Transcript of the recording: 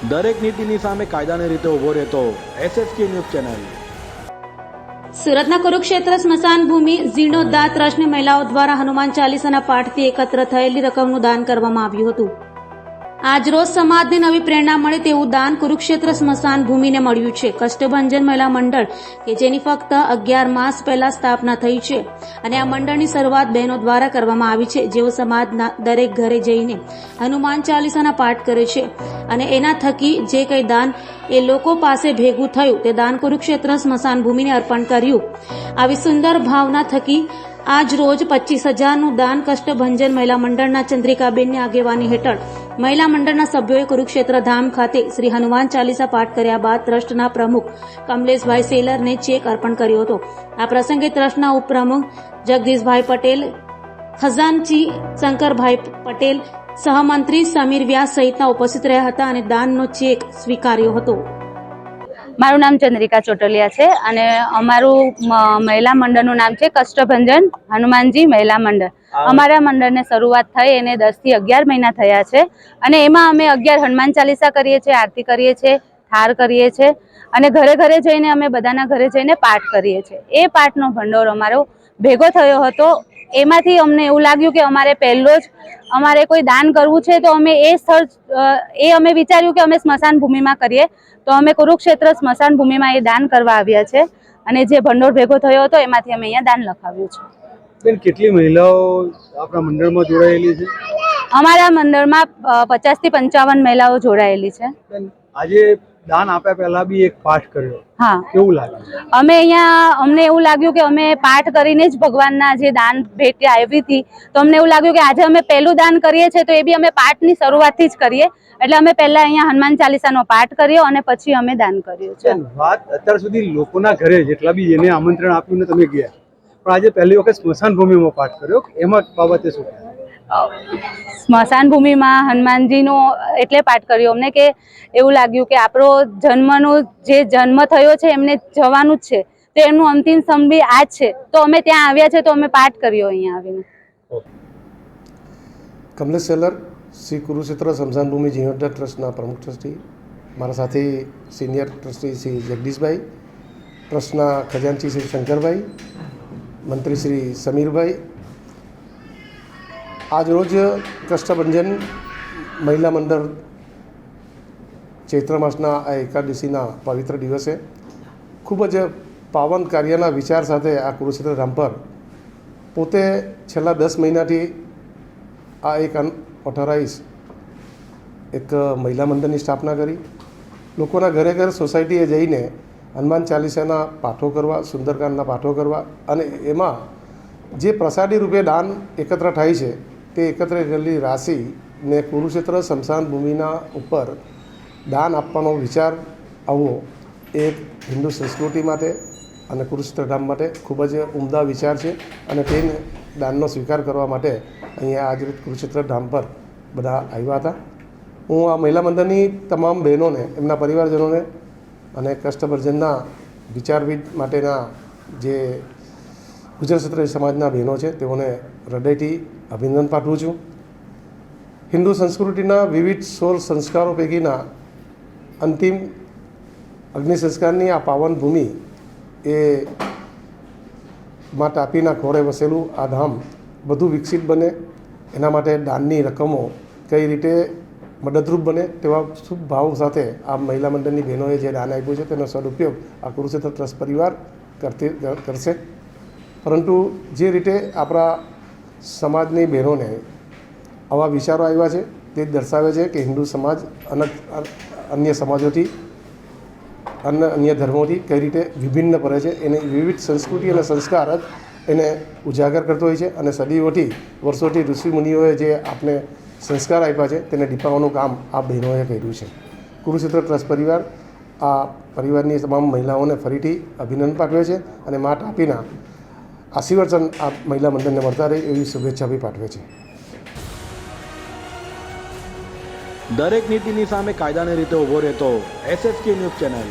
દરેક નીતિની સામે કાયદાની રીતે ઊભો રહેતો SSK ન્યૂઝ ચેનલ। સુરતના કુરુક્ષેત્ર સ્મશાન ભૂમિ જીર્ણોદ્ધાર ટ્રસ્ટની મહિલાઓ દ્વારા હનુમાન ચાલીસાના પાઠથી એકત્ર થયેલી રકમનું દાન કરવામાં આવ્યું હતું। આજરોજ સમાજને નવી પ્રેરણા મળે તેવું દાન કુરુક્ષેત્ર સ્મશાન ભૂમિને મળ્યું છે। કષ્ટભંજન મહિલા મંડળ કે જેની ફક્ત 11 માસ પહેલા સ્થાપના થઈ છે અને આ મંડળની શરૂઆત બહેનો દ્વારા કરવામાં આવી છે, જેઓ સમાજના દરેક ઘરે જઈને હનુમાન ચાલીસાના પાઠ કરે છે અને એના થકી જે કંઈ દાન એ લોકો પાસે ભેગું થયું તે દાન કુરુક્ષેત્ર સ્મશાન ભૂમિને અર્પણ કર્યું। આવી સુંદર ભાવના થકી આજ રોજ 25,000નું દાન કષ્ટભંજન મહિલા મંડળના ચંદ્રિકાબેનની આગેવાની હેઠળ મહિલા મંડળના સભ્યોએ કુરુક્ષેત્ર ધામ ખાતે શ્રી હનુમાન ચાલીસા પાઠ કર્યા બાદ ટ્રસ્ટના પ્રમુખ કમલેશભાઈ સેલરને ચેક અર્પણ કર્યો હતો। આ પ્રસંગે ટ્રસ્ટના ઉપપ્રમુખ જગદીશભાઈ પટેલ, ખજાનચી શંકરભાઈ પટેલ, સહમંત્રી સમીર વ્યાસ સહિતના ઉપસ્થિત રહ્યા હતા અને દાનનો ચેક સ્વીકાર્યો હતો। મારું નામ ચંદ્રિકા ચોટલિયા છે અને અમારું મહિલા મંડળનું નામ છે કષ્ટભંજન હનુમાનજી મહિલા મંડળ। અમારા મંડળને શરૂઆત થઈ એને 10 થી 11 મહિના થયા છે અને એમાં અમે 11 હનુમાન ચાલીસા કરીએ છીએ, આરતી કરીએ છીએ, થાર કરીએ છીએ અને ઘરે ઘરે જઈને અમે બધાના ઘરે જઈને પાઠ કરીએ છીએ। એ પાઠનો ભંડોળ અમારો ભેગો થયો હતો। એમાંથી અમને એવું લાગ્યું કે અમારે પહેલો જ અમારે કોઈ દાન કરવું છે તો અમે એ સ્થળ અમે વિચાર્યું કે અમે સ્મશાન ભૂમિમાં કરીએ, તો અમે કુરુક્ષેત્ર સ્મશાન ભૂમિમાં એ દાન કરવા આવ્યા છે અને જે ભંડોળ ભેગો થયો હતો એમાંથી અમે અહીંયા દાન લખાવ્યું છે। બેન, કેટલી મહિલાઓ આપણા મંડળમાં જોડાયેલી છે? અમારા મંડળમાં 50 થી 55 મહિલાઓ જોડાયેલી છે। બેન, આજે દાન આપ્યા પહેલા બી એક પાઠ કર્યો, હા, કેવું લાગ્યું? અમને એવું લાગ્યું કે અમે પાઠ કરીને જ ભગવાનના જે દાન ભેટ આવી હતી, તો અમને એવું લાગ્યું કે આજે અમે પહેલું દાન કરીએ છીએ તો એ બી અમે પાઠની શરૂઆતથી જ કરીએ, એટલે અમે પહેલા અહીંયા હનુમાન ચાલીસાનો પાઠ કર્યો અને પછી અમે દાન કર્યું છે। વાત અત્યાર સુધી લોકોના ઘરે જેટલા બી એને આમંત્રણ આપ્યું ને તમે ગયા, પણ આજે પહેલી વખત સ્મશાન ભૂમિમાં પાઠ કર્યો, એમાં બાબતે શું? સ્મશાન ભૂમિમાં હનુમાનજીનો એટલે પાઠ કર્યો અમને કે એવું લાગ્યું કે આપણો જે જન્મ થયો છે એમને જવાનું જ છે, તો એમનું અંતિમ સમય આ જ છે, તો અમે ત્યાં આવ્યા છે તો અમે પાઠ કર્યો અહીંયા આવીને। કમલેશ સેલર, શ્રી કુરુક્ષેત્ર સ્મશાન ભૂમિ જીર્ણોદ્ધાર ટ્રસ્ટના પ્રમુખ ટ્રસ્ટી, મારા સાથે સિનિયર ટ્રસ્ટી શ્રી જગદીશભાઈ, ટ્રસ્ટના ખજાનચી શ્રી શંકરભાઈ, મંત્રી શ્રી સમીરભાઈ। આજ રોજ કષ્ટભંજન મહિલા મંડળ ચૈત્ર માસના આ એકાદશીના પવિત્ર દિવસે ખૂબ જ પાવન કાર્યના વિચાર સાથે આ કુરુક્ષેત્ર ધામ પર પોતે છેલ્લા 10 મહિનાથી આ એક અનઓથોરાઇઝ એક મહિલા મંડળની સ્થાપના કરી લોકોના ઘરે ઘર સોસાયટીએ જઈને હનુમાન ચાલીસાના પાઠો કરવા, સુંદરકાંડના પાઠો કરવા અને એમાં જે પ્રસાદી રૂપે દાન એકત્ર થાય છે તે એકત્ર કરેલી રાશિને કુરુક્ષેત્ર સ્મશાન ભૂમિના ઉપર દાન આપવાનો વિચાર આવવો એ હિન્દુ સંસ્કૃતિ માટે અને કુરુક્ષેત્ર ધામ માટે ખૂબ જ ઉમદા વિચાર છે અને તે દાનનો સ્વીકાર કરવા માટે અહીંયા આજે કુરુક્ષેત્ર ધામ પર બધા આવ્યા હતા। હું આ મહિલા મંડળની તમામ બહેનોને, એમના પરિવારજનોને અને કષ્ટભંજનના વિચારવિદ માટેના જે ગુજરાત ક્ષત્રિય સમાજના બહેનો છે તેઓને હૃદયથી અભિનંદન પાઠવું છું। હિન્દુ સંસ્કૃતિના વિવિધ 16 સંસ્કારો પૈકીના અંતિમ અગ્નિ સંસ્કારની આ પાવન ભૂમિ એ મા તાપીના ખોળે વસેલું આ ધામ વધુ વિકસિત બને એના માટે દાનની રકમો કઈ રીતે મદદરૂપ બને તેવા શુભ ભાવ સાથે આ મહિલા મંડળની બહેનોએ જે દાન આપ્યું છે તેનો સદુપયોગ આ કુરુક્ષેત્ર ટ્રસ્ટ પરિવાર કરશે। પરંતુ જે રીતે આપણા સમાજની બહેનોને આવા વિચારો આવ્યા છે તે દર્શાવે છે કે હિન્દુ સમાજ અન્ય સમાજોથી અન્ય ધર્મોથી કઈ રીતે વિભિન્ન પડે છે, એની વિવિધ સંસ્કૃતિ અને સંસ્કાર જ એને ઉજાગર કરતો હોય છે અને સદીઓથી વર્ષોથી ઋષિમુનિઓએ જે આપણે સંસ્કાર આપ્યા છે તેને દીપાવવાનું કામ આ બહેનોએ કર્યું છે। કુરુક્ષેત્ર ટ્રસ્ટ પરિવાર આ પરિવારની તમામ મહિલાઓને ફરીથી અભિનંદન પાઠવે છે અને મા તાપીના આશીર્વચન આ મહિલા મંડળને મળતા રહે એવી શુભેચ્છા બી પાઠવે છે। દરેક નીતિની સામે કાયદાની રીતે ઊભો રહેતો SSK ન્યૂઝ ચેનલ।